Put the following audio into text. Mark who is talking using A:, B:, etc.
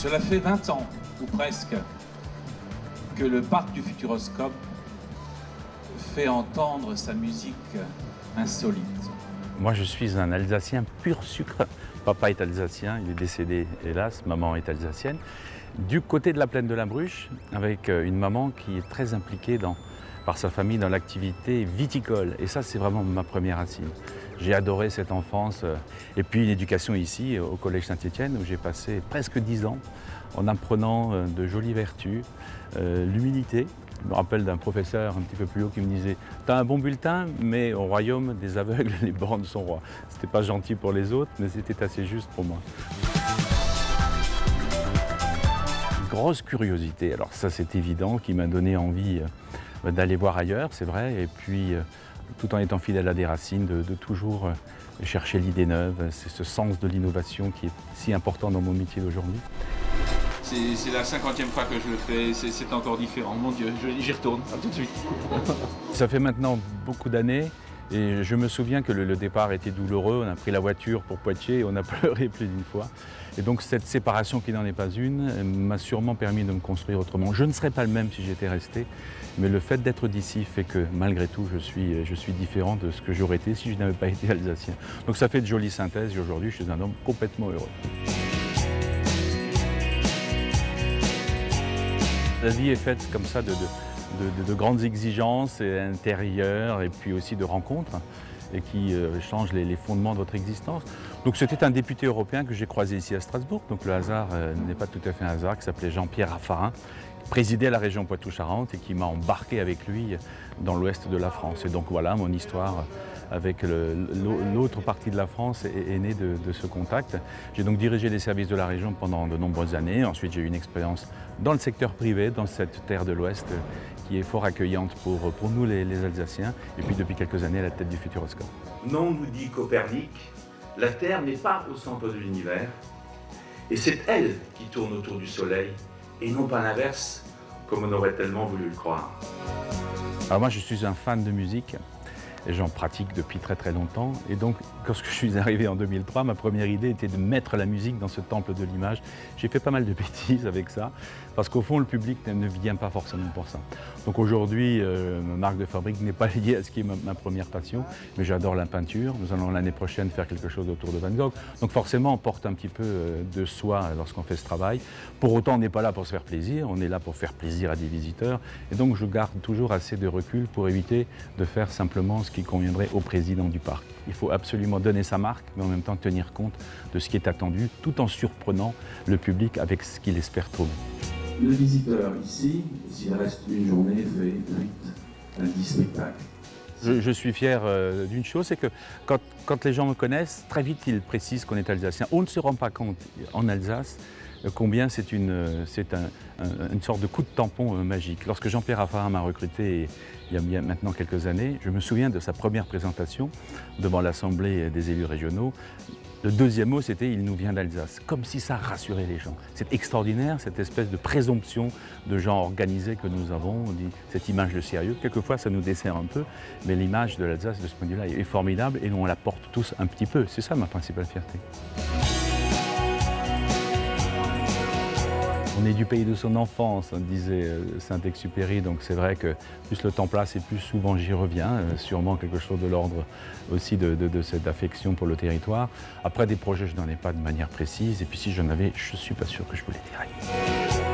A: Cela fait 20 ans, ou presque, que le parc du Futuroscope fait entendre sa musique insolite.
B: Moi, je suis un Alsacien pur sucre. Papa est alsacien, il est décédé, hélas. Maman est alsacienne. Du côté de la plaine de la Bruche, avec une maman qui est très impliquée par sa famille dans l'activité viticole. Et ça, c'est vraiment ma première racine. J'ai adoré cette enfance. Et puis une éducation ici, au Collège Saint-Étienne, où j'ai passé presque 10 ans en apprenant de jolies vertus, l'humilité. Je me rappelle d'un professeur un petit peu plus haut qui me disait « T'as un bon bulletin, mais au royaume des aveugles, les bornes sont rois. » C'était pas gentil pour les autres, mais c'était assez juste pour moi. Une grosse curiosité, alors ça c'est évident, qui m'a donné envie d'aller voir ailleurs, c'est vrai, et puis tout en étant fidèle à des racines, de toujours chercher l'idée neuve, c'est ce sens de l'innovation qui est si important dans mon métier d'aujourd'hui.
A: C'est la 50e fois que je le fais, c'est encore différent. Mon Dieu, j'y retourne, tout de suite.
B: Ça fait maintenant beaucoup d'années et je me souviens que le départ était douloureux. On a pris la voiture pour Poitiers et on a pleuré plus d'une fois. Et donc cette séparation qui n'en est pas une m'a sûrement permis de me construire autrement. Je ne serais pas le même si j'étais resté, mais le fait d'être d'ici fait que malgré tout je suis différent de ce que j'aurais été si je n'avais pas été alsacien. Donc ça fait de jolies synthèses et aujourd'hui je suis un homme complètement heureux. La vie est faite comme ça de grandes exigences intérieures et puis aussi de rencontres et qui changent les fondements de votre existence. Donc c'était un député européen que j'ai croisé ici à Strasbourg, donc le hasard n'est pas tout à fait un hasard, qui s'appelait Jean-Pierre Raffarin, qui présidait la région Poitou-Charentes et qui m'a embarqué avec lui dans l'ouest de la France. Et donc voilà, mon histoire avec l'autre partie de la France est née de ce contact. J'ai donc dirigé les services de la région pendant de nombreuses années. Ensuite, j'ai eu une expérience dans le secteur privé, dans cette terre de l'Ouest qui est fort accueillante pour nous les Alsaciens. Et puis depuis quelques années à la tête du Futuroscope.
C: Non, nous dit Copernic, la Terre n'est pas au centre de l'univers. Et c'est elle qui tourne autour du Soleil, et non pas l'inverse, comme on aurait tellement voulu le croire.
B: Alors moi, je suis un fan de musique. Et j'en pratique depuis très très longtemps. Et donc, lorsque je suis arrivé en 2003, ma première idée était de mettre la musique dans ce temple de l'image. J'ai fait pas mal de bêtises avec ça, parce qu'au fond, le public ne vient pas forcément pour ça. Donc aujourd'hui, ma marque de fabrique n'est pas liée à ce qui est ma première passion, mais j'adore la peinture. Nous allons l'année prochaine faire quelque chose autour de Van Gogh. Donc forcément, on porte un petit peu de soi lorsqu'on fait ce travail. Pour autant, on n'est pas là pour se faire plaisir, on est là pour faire plaisir à des visiteurs. Et donc, je garde toujours assez de recul pour éviter de faire simplement ce qui conviendrait au président du parc. Il faut absolument donner sa marque, mais en même temps tenir compte de ce qui est attendu, tout en surprenant le public avec ce qu'il espère trouver.
D: Le visiteur ici, s'il reste une journée, fait 8 à 10 spectacles.
B: Je suis fier d'une chose, c'est que quand les gens me connaissent, très vite ils précisent qu'on est alsacien. On ne se rend pas compte en Alsace combien c'est une sorte de coup de tampon magique. Lorsque Jean-Pierre Raffarin m'a recruté il y a maintenant quelques années, je me souviens de sa première présentation devant l'Assemblée des élus régionaux. Le deuxième mot, c'était « il nous vient d'Alsace », comme si ça rassurait les gens. C'est extraordinaire, cette espèce de présomption de gens organisés que nous avons, on dit cette image de sérieux. Quelquefois, ça nous dessert un peu, mais l'image de l'Alsace, de ce point de vue-là, est formidable et on la porte tous un petit peu. C'est ça ma principale fierté. On est du pays de son enfance, disait Saint-Exupéry, donc c'est vrai que plus le temps passe et plus souvent j'y reviens, sûrement quelque chose de l'ordre aussi de cette affection pour le territoire. Après des projets, je n'en ai pas de manière précise, et puis si j'en avais, je ne suis pas sûr que je vous les dirais.